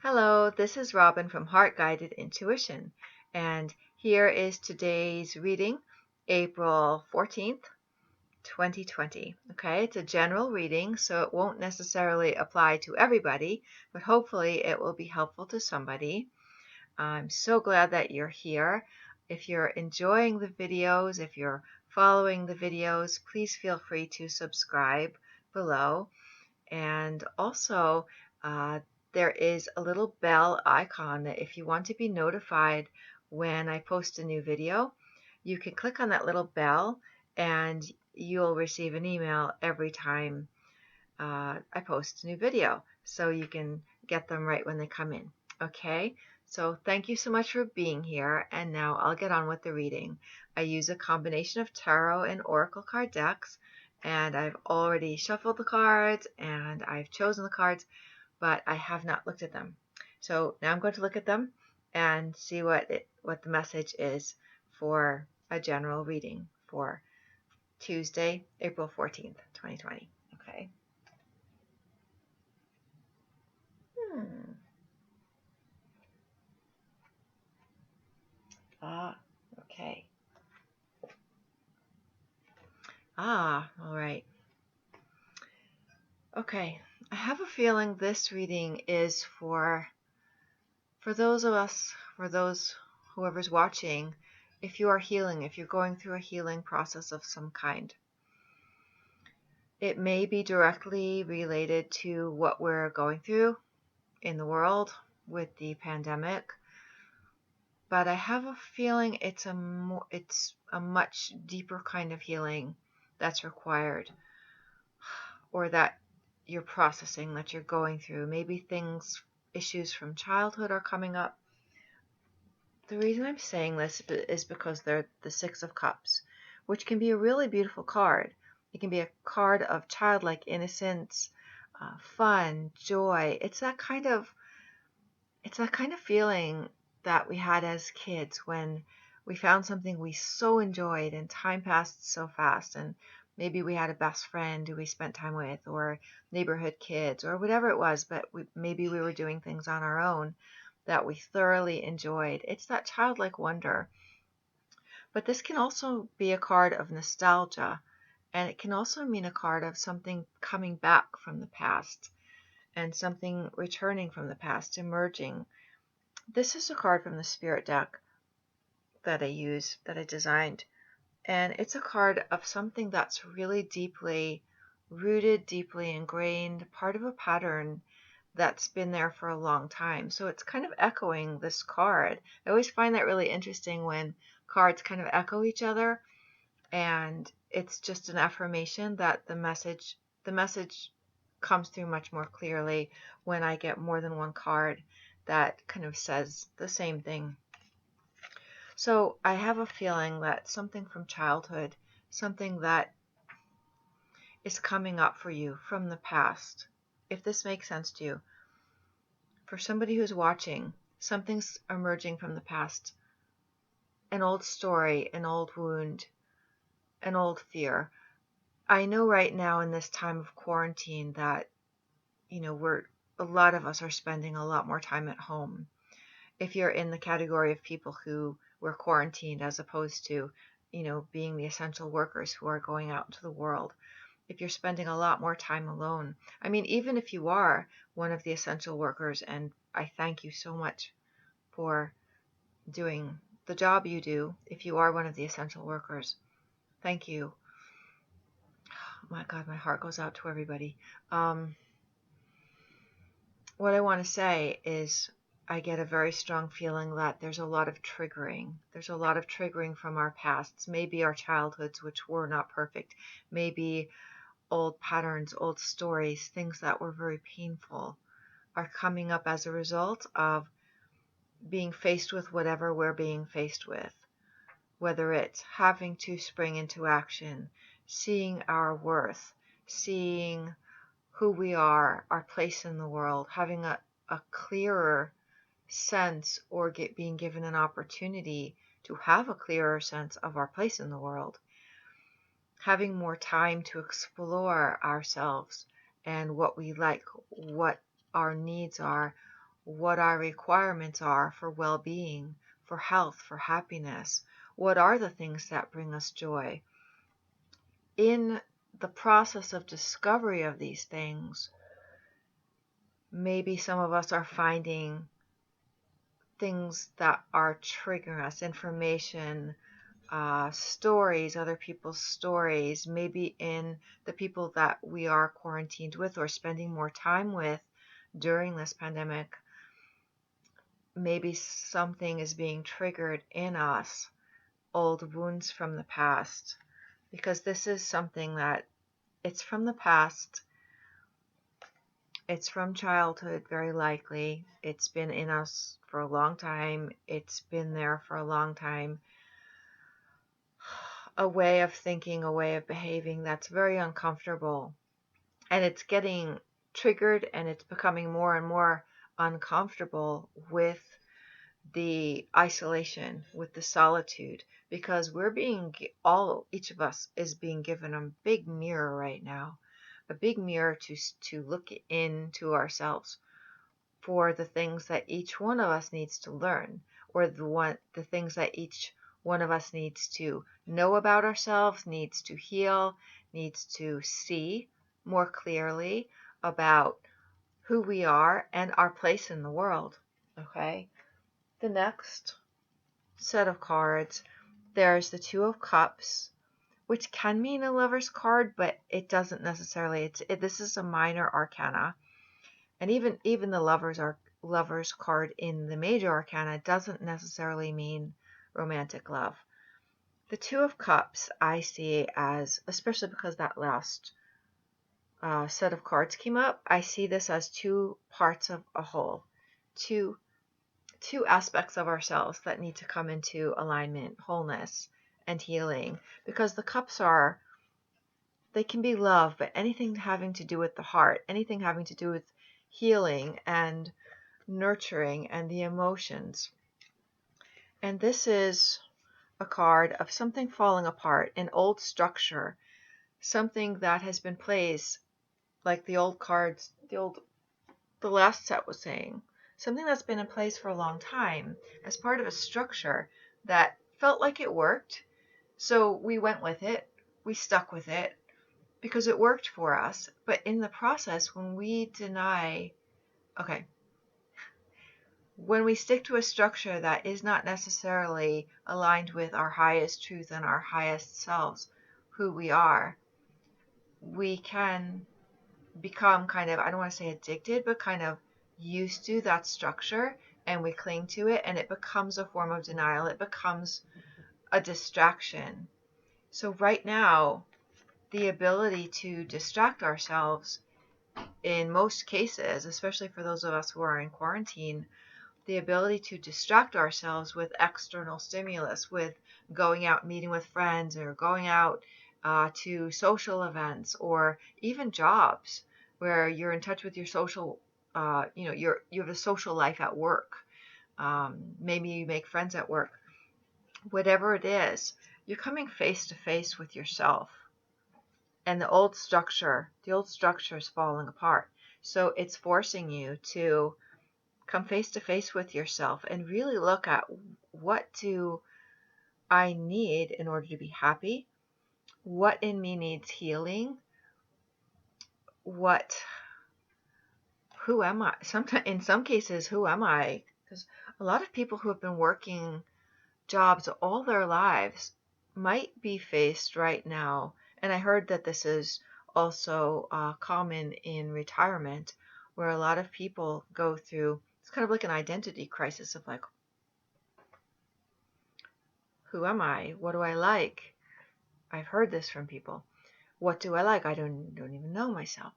Hello, this is Robyn from Heart Guided Intuition, and here is today's reading, April 14th, 2020. Okay, it's a general reading, so it won't necessarily apply to everybody, but hopefully it will be helpful to somebody. I'm so glad that you're here. If you're enjoying the videos, if you're following the videos, please feel free to subscribe below. And also, there is a little bell icon that if you want to be notified when I post a new video, you can click on that little bell and you'll receive an email every time I post a new video. So you can get them right when they come in. Okay, so thank you so much for being here. And now I'll get on with the reading. I use a combination of tarot and oracle card decks. And I've already shuffled the cards and I've chosen the cards, but I have not looked at them. So now I'm going to look at them and see what the message is for a general reading for Tuesday, April 14th, 2020. Okay. Ah, okay. All right. Okay. I have a feeling this reading is for those of us, for those whoever's watching, if you are healing, if you're going through a healing process of some kind. It may be directly related to what we're going through in the world with the pandemic, but I have a feeling it's a much deeper kind of healing that's required, or that you're processing, that you're going through. Maybe issues from childhood are coming up. The reason I'm saying this is because they're the Six of Cups, which can be a really beautiful card. It can be a card of childlike innocence, fun, joy. It's that kind of feeling that we had as kids when we found something we so enjoyed and time passed so fast, and maybe we had a best friend who we spent time with, or neighborhood kids, or whatever it was, but maybe we were doing things on our own that we thoroughly enjoyed. It's that childlike wonder. But this can also be a card of nostalgia, and it can also mean a card of something coming back from the past and something returning from the past, emerging. This is a card from the Spirit deck that I designed, and it's a card of something that's really deeply rooted, deeply ingrained, part of a pattern that's been there for a long time. So it's kind of echoing this card. I always find that really interesting when cards kind of echo each other, and it's just an affirmation that the message comes through much more clearly when I get more than one card that kind of says the same thing. So I have a feeling that something from childhood, something that is coming up for you from the past, if this makes sense to you, for somebody who's watching, something's emerging from the past, an old story, an old wound, an old fear. I know right now in this time of quarantine that, a lot of us are spending a lot more time at home. If you're in the category of people who were quarantined as opposed to, being the essential workers who are going out into the world, if you're spending a lot more time alone. I mean, even if you are one of the essential workers, and I thank you so much for doing the job you do, if you are one of the essential workers, thank you. Oh my God, my heart goes out to everybody. What I want to say is I get a very strong feeling that there's a lot of triggering. There's a lot of triggering from our pasts, maybe our childhoods, which were not perfect, maybe old patterns, old stories, things that were very painful are coming up as a result of being faced with whatever we're being faced with, whether it's having to spring into action, seeing our worth, seeing who we are, our place in the world, having a clearer sense, or being given an opportunity to have a clearer sense of our place in the world, having more time to explore ourselves and what we like, what our needs are, what our requirements are for well-being, for health, for happiness. What are the things that bring us joy? In the process of discovery of these things, maybe some of us are finding things that are triggering us, information, stories, other people's stories, maybe in the people that we are quarantined with or spending more time with during this pandemic. Maybe something is being triggered in us, old wounds from the past, because this is something that it's from the past. It's from childhood, very likely. It's been in us for a long time. It's been there for a long time. A way of thinking, a way of behaving that's very uncomfortable. And it's getting triggered and it's becoming more and more uncomfortable with the isolation, with the solitude, because each of us is being given a big mirror right now, a big mirror to look into ourselves for the things that each one of us needs to learn, or the things that each one of us needs to know about ourselves, needs to heal, needs to see more clearly about who we are and our place in the world. Okay? The next set of cards, there's the Two of Cups, which can mean a lover's card, but it doesn't necessarily. This is a minor arcana, and even the lover's card in the major arcana doesn't necessarily mean romantic love. The Two of Cups I see as, especially because that last set of cards came up, I see this as two parts of a whole, two aspects of ourselves that need to come into alignment, wholeness, and healing. Because the cups they can be love, but anything having to do with the heart, anything having to do with healing and nurturing and the emotions. And this is a card of something falling apart, an old structure, something that has been placed, like the old cards, the last set was saying, something that's been in place for a long time as part of a structure that felt like it worked. So we went with it, we stuck with it because it worked for us. But in the process, when we stick to a structure that is not necessarily aligned with our highest truth and our highest selves, who we are, we can become kind of, I don't want to say addicted, but kind of used to that structure, and we cling to it, and it becomes a form of denial. It becomes a distraction. So right now, the ability to distract ourselves in most cases, especially for those of us who are in quarantine, the ability to distract ourselves with external stimulus, with going out meeting with friends, or going out to social events, or even jobs where you're in touch with your social, you have a social life at work. Maybe you make friends at work. Whatever it is, you're coming face to face with yourself. And the old structure is falling apart. So it's forcing you to come face to face with yourself and really look at, what do I need in order to be happy? What in me needs healing? Who am I? In some cases, who am I? Because a lot of people who have been working jobs all their lives might be faced right now. And I heard that this is also common in retirement, where a lot of people go through, it's kind of like an identity crisis of like, who am I? What do I like? I've heard this from people. What do I like? I don't even know myself.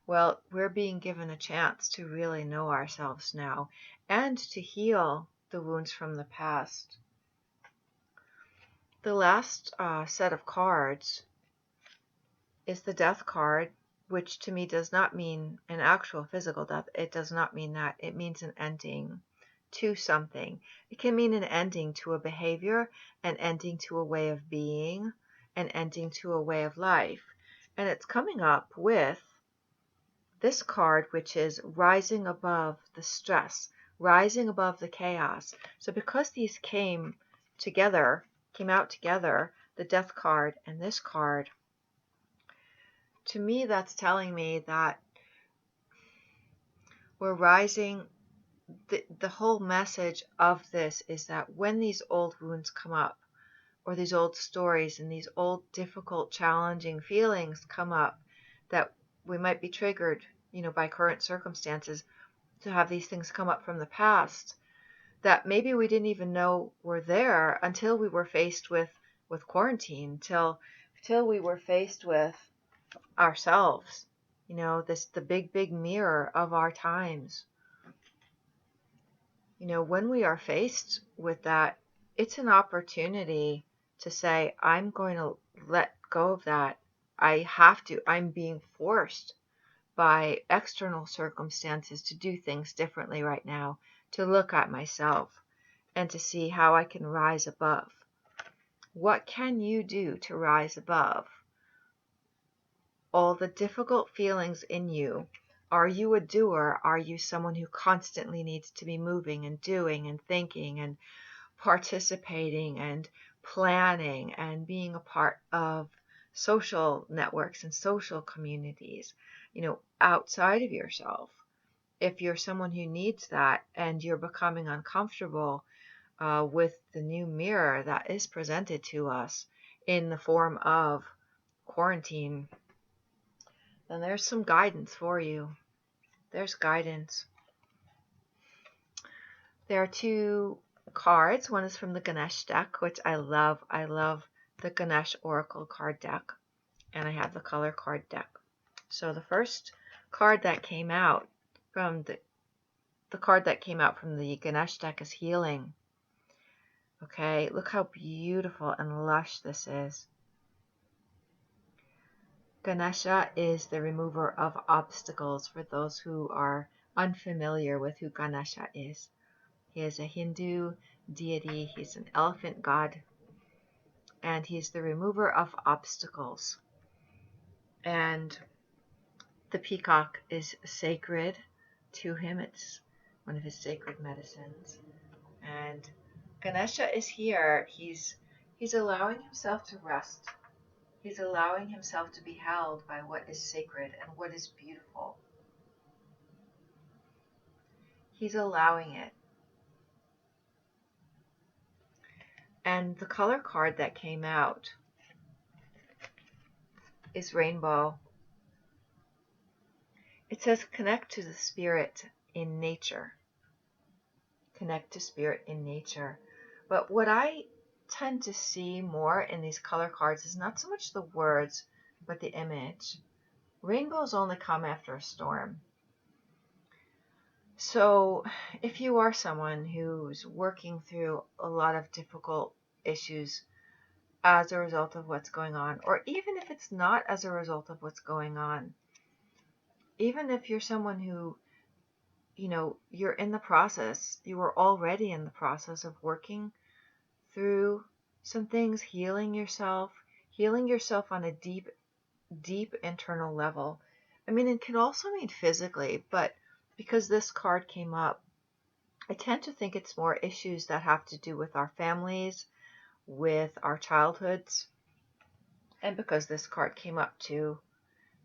Well, we're being given a chance to really know ourselves now and to heal the wounds from the past. The last set of cards is the Death card, which to me does not mean an actual physical death. It does not mean that. It means an ending to something. It can mean an ending to a behavior, an ending to a way of being, an ending to a way of life. And it's coming up with this card, which is rising above the stress, rising above the chaos. So because these came out together, the Death card and this card, to me that's telling me that we're rising. The whole message of this is that when these old wounds come up, or these old stories and these old difficult, challenging feelings come up, that we might be triggered, by current circumstances, to have these things come up from the past that maybe we didn't even know were there until we were faced with quarantine, till we were faced with ourselves, the big mirror of our times. When we are faced with that, it's an opportunity to say, I'm going to let go of that. I have to. I'm being forced by external circumstances to do things differently right now, to look at myself and to see how I can rise above. What can you do to rise above all the difficult feelings in you? Are you a doer? Are you someone who constantly needs to be moving and doing and thinking and participating and planning and being a part of social networks and social communities, outside of yourself? If you're someone who needs that and you're becoming uncomfortable with the new mirror that is presented to us in the form of quarantine, then there's some guidance for you. There's guidance. There are two cards. One is from the Ganesh deck, which I love. I love the Ganesh Oracle card deck, and I have the color card deck. So the first card that came out from the card that came out from the Ganesh deck is healing. Okay, look how beautiful and lush this is. Ganesha is the remover of obstacles, for those who are unfamiliar with who Ganesha is. He is a Hindu deity. He's an elephant god, and he's the remover of obstacles. And the peacock is sacred to him. It's one of his sacred medicines. And Ganesha is here. He's allowing himself to rest. He's allowing himself to be held by what is sacred and what is beautiful. He's allowing it. And the color card that came out is rainbow. It says connect to the spirit in nature. Connect to spirit in nature. But what I tend to see more in these color cards is not so much the words, but the image. Rainbows only come after a storm. So if you are someone who's working through a lot of difficult issues as a result of what's going on, or even if it's not as a result of what's going on, even if you're someone who, you're in the process, you were already in the process of working through some things, healing yourself on a deep, deep internal level. I mean, it can also mean physically, but because this card came up, I tend to think it's more issues that have to do with our families, with our childhoods, and because this card came up too,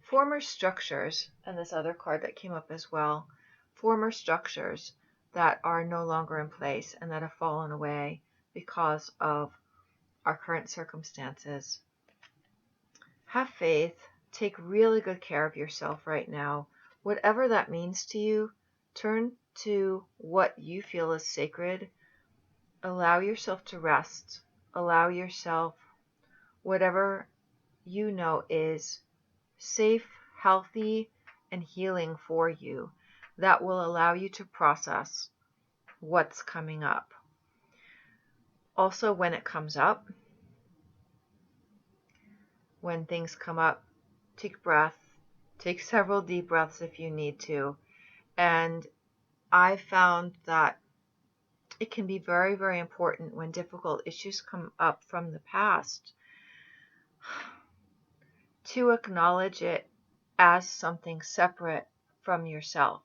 former structures, and this other card that came up as well, former structures that are no longer in place and that have fallen away because of our current circumstances. Have faith. Take really good care of yourself right now. Whatever that means to you, turn to what you feel is sacred. Allow yourself to rest. Allow yourself whatever you know is safe, healthy, and healing for you, that will allow you to process what's coming up. Also, when it comes up, when things come up, take a breath. Take several deep breaths if you need to. And I found that it can be very, very important when difficult issues come up from the past to acknowledge it as something separate from yourself,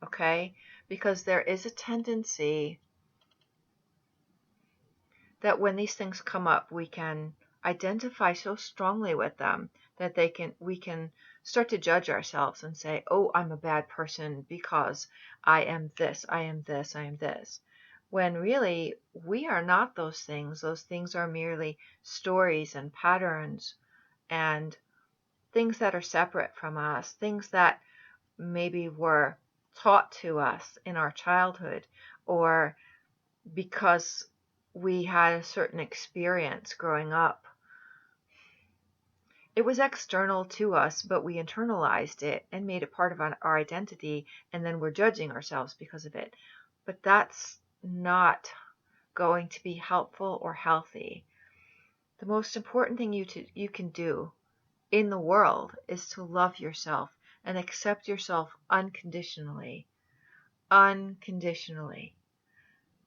okay? because there is a tendency that when these things come up, we can identify so strongly with them that we can start to judge ourselves and say, oh, I'm a bad person because I am this, I am this, I am this. When really we are not those things. Those things are merely stories and patterns and things that are separate from us, things that maybe were taught to us in our childhood, or because we had a certain experience growing up. It was external to us, but we internalized it and made it part of our identity, and then we're judging ourselves because of it. But that's not going to be helpful or healthy. The most important thing you can do in the world is to love yourself and accept yourself unconditionally. Unconditionally.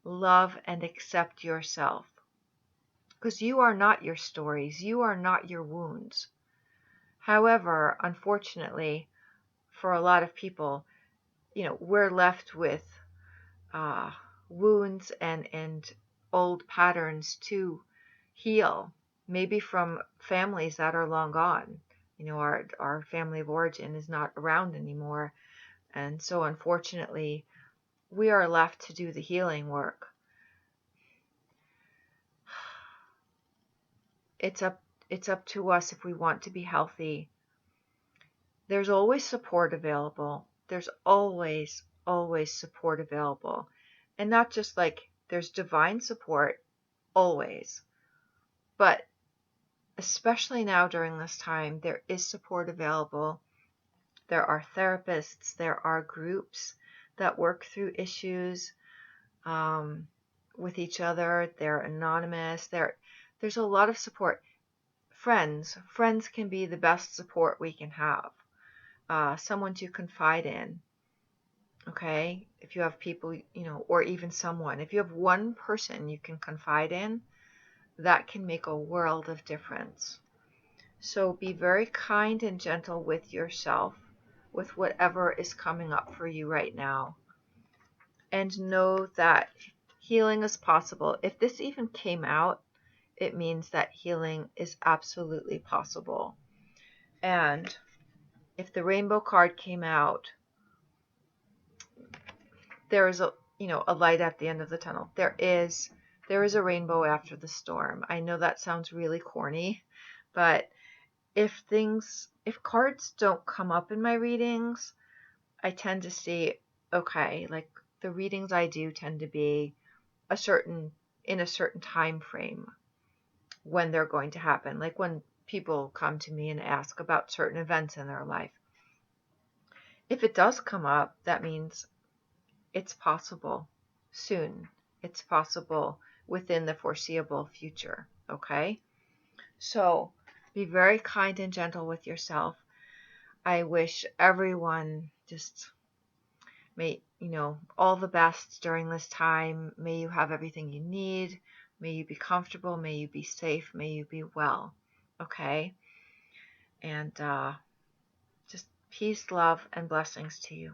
Love and accept yourself. Because you are not your stories. You are not your wounds. However, unfortunately, for a lot of people, we're left with wounds and old patterns to heal, maybe from families that are long gone. Our family of origin is not around anymore. And so unfortunately, we are left to do the healing work. It's up to us if we want to be healthy. There's always support available. There's always support available. And not just like there's divine support always, but especially now during this time, there is support available. There are therapists, there are groups that work through issues with each other. They're anonymous. There's a lot of support. Friends can be the best support we can have. Someone to confide in. Okay, if you have people, or even someone, if you have one person you can confide in, that can make a world of difference. So be very kind and gentle with yourself, with whatever is coming up for you right now. And know that healing is possible. If this even came out, it means that healing is absolutely possible. And if the rainbow card came out, there is a light at the end of the tunnel. There is a rainbow after the storm. I know that sounds really corny, but if cards don't come up in my readings, I tend to see, okay, like the readings I do tend to be in a certain time frame when they're going to happen. Like when people come to me and ask about certain events in their life. If it does come up, that means it's possible soon. It's possible within the foreseeable future. Okay? So be very kind and gentle with yourself. I wish everyone just all the best during this time. May you have everything you need. May you be comfortable. May you be safe. May you be well. Okay? And just peace, love, and blessings to you.